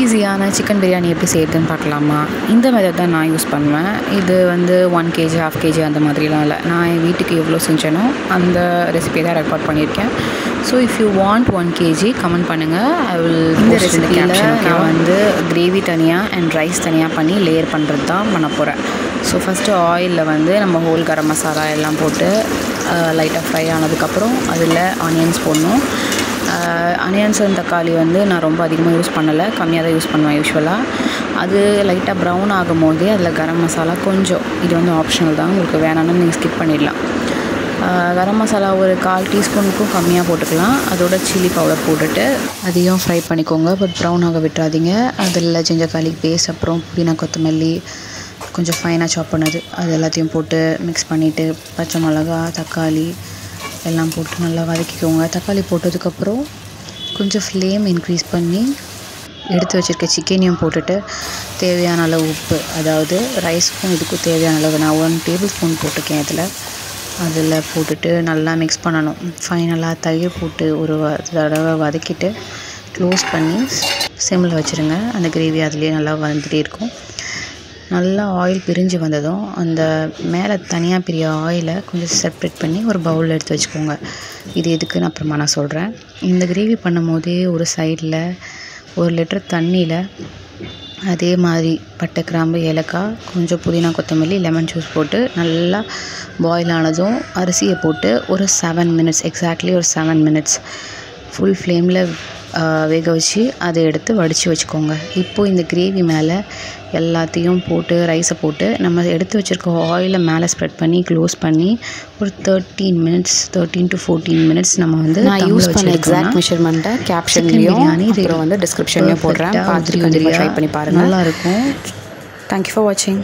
ஈஸியான சிக்கன் பிரியாணி எப்படி செய்யுதுன்னு பார்க்கலாமா? இந்த மெத்தட் தான் நான் யூஸ் பண்ணுவேன். இது வந்து 1 kg, 1/2 kg அந்த மாதிரிலாம் இல்லை. நான் என் வீட்டுக்கு எவ்வளோ செஞ்சேனோ அந்த ரெசிபி தான் ரெக்கார்ட் பண்ணியிருக்கேன். So if you want 1 kg comment பண்ணுங்கள். ஐ வில் இந்த ரெசிபியில் நான் வந்து கிரேவி தனியாக அண்ட் ரைஸ் தனியாக பண்ணி லேயர் பண்ணுறது தான் பண்ண போகிறேன். ஸோ ஃபஸ்ட்டு ஆயிலில் வந்து நம்ம ஹோல் கரம் மசாலா எல்லாம் போட்டு லைட்டாக ஃப்ரை ஆனதுக்கப்புறம் அதில் ஆனியன்ஸ் போடணும். ஆனியன்ஸ் அண்ட் தக்காளி வந்து நான் ரொம்ப அதிகமாக யூஸ் பண்ணலை, கம்மியாக தான் யூஸ் பண்ணுவேன் யூஸ்வலாக. அது லைட்டாக ப்ரௌன் ஆகும் போதே அதில் கரம் மசாலா கொஞ்சம், இது வந்து ஆப்ஷனல் தான், உங்களுக்கு வேணான்னு நீங்கள் ஸ்கிப் பண்ணிடலாம். கரம் மசாலா ஒரு 1/4 டீஸ்பூனுக்கும் கம்மியாக போட்டுக்கலாம். அதோட சில்லி பவுடர் போட்டுட்டு அதையும் ஃப்ரை பண்ணிக்கோங்க. பட் ப்ரௌன் ஆக விட்டுறாதீங்க. அதில் ஜிஞ்சர் கார்லிக் பேஸ்ட், அப்புறம் புதினா கொத்தமல்லி கொஞ்சம் ஃபைனாக சாப் பண்ணது, அது எல்லாத்தையும் போட்டு மிக்ஸ் பண்ணிவிட்டு பச்சை மிளகா, தக்காளி எல்லாம் போட்டு நல்லா வதக்கிக்கோங்க. தக்காளி போட்டதுக்கப்புறம் கொஞ்சம் ஃப்ளேம் இன்க்ரீஸ் பண்ணி எடுத்து வச்சுருக்க சிக்கனையும் போட்டுட்டு தேவையான அளவு உப்பு, அதாவது ரைஸுக்கும் இதுக்கும் தேவையான அளவு நான் 1 டேபிள் ஸ்பூன் போட்டிருக்கேன் அதில் போட்டுட்டு நல்லா மிக்ஸ் பண்ணணும். ஃபைனலாக தயிர் போட்டு ஒரு தடவை வதக்கிட்டு க்ளோஸ் பண்ணி சிம்மில் வச்சுருங்க. அந்த கிரேவி அதுலேயே நல்லா வந்துகிட்டே இருக்கும். நல்லா ஆயில் பிரிஞ்சு வந்ததும் அந்த மேலே தனியாக பெரிய ஆயிலை கொஞ்சம் செப்ரேட் பண்ணி ஒரு பவுலில் எடுத்து வச்சுக்கோங்க. இது எதுக்குன்னு அப்புறமா நான் சொல்கிறேன். இந்த கிரேவி பண்ணும் போதே ஒரு சைடில் 1 லிட்டர் தண்ணியில் அதே மாதிரி பட்டை, கிராம்பு, ஏலக்காய், கொஞ்சம் புதினா கொத்தமல்லி, லெமன் ஜூஸ் போட்டு நல்லா பாயில் ஆனதும் அரிசியை போட்டு ஒரு 7 மினிட்ஸ், எக்ஸாக்ட்லி ஒரு 7 மினிட்ஸ் ஃபுல் ஃப்ளேமில் வேக வச்சு அதை எடுத்து வடித்து வச்சுக்கோங்க. இப்போது இந்த கிரேவி மேலே எல்லாத்தையும் போட்டு ரைஸை போட்டு நம்ம எடுத்து வச்சுருக்க ஆயிலை மேலே ஸ்ப்ரெட் பண்ணி க்ளோஸ் பண்ணி ஒரு 13 to 14 மினிட்ஸ் நம்ம வந்து நான் யூஸ் பண்ண எக்ஸாக்ட் மெஷர்மெண்ட்டை கேப்ஷன்லையும் அப்புறம் வந்து டிஸ்கிரிப்ஷன்லையும் போடுறேன். பார்த்துட்டு கண்டிப்பாக ட்ரை பண்ணி பாருங்கள், நல்லாயிருக்கும். தேங்க்யூ ஃபார் வாட்சிங்.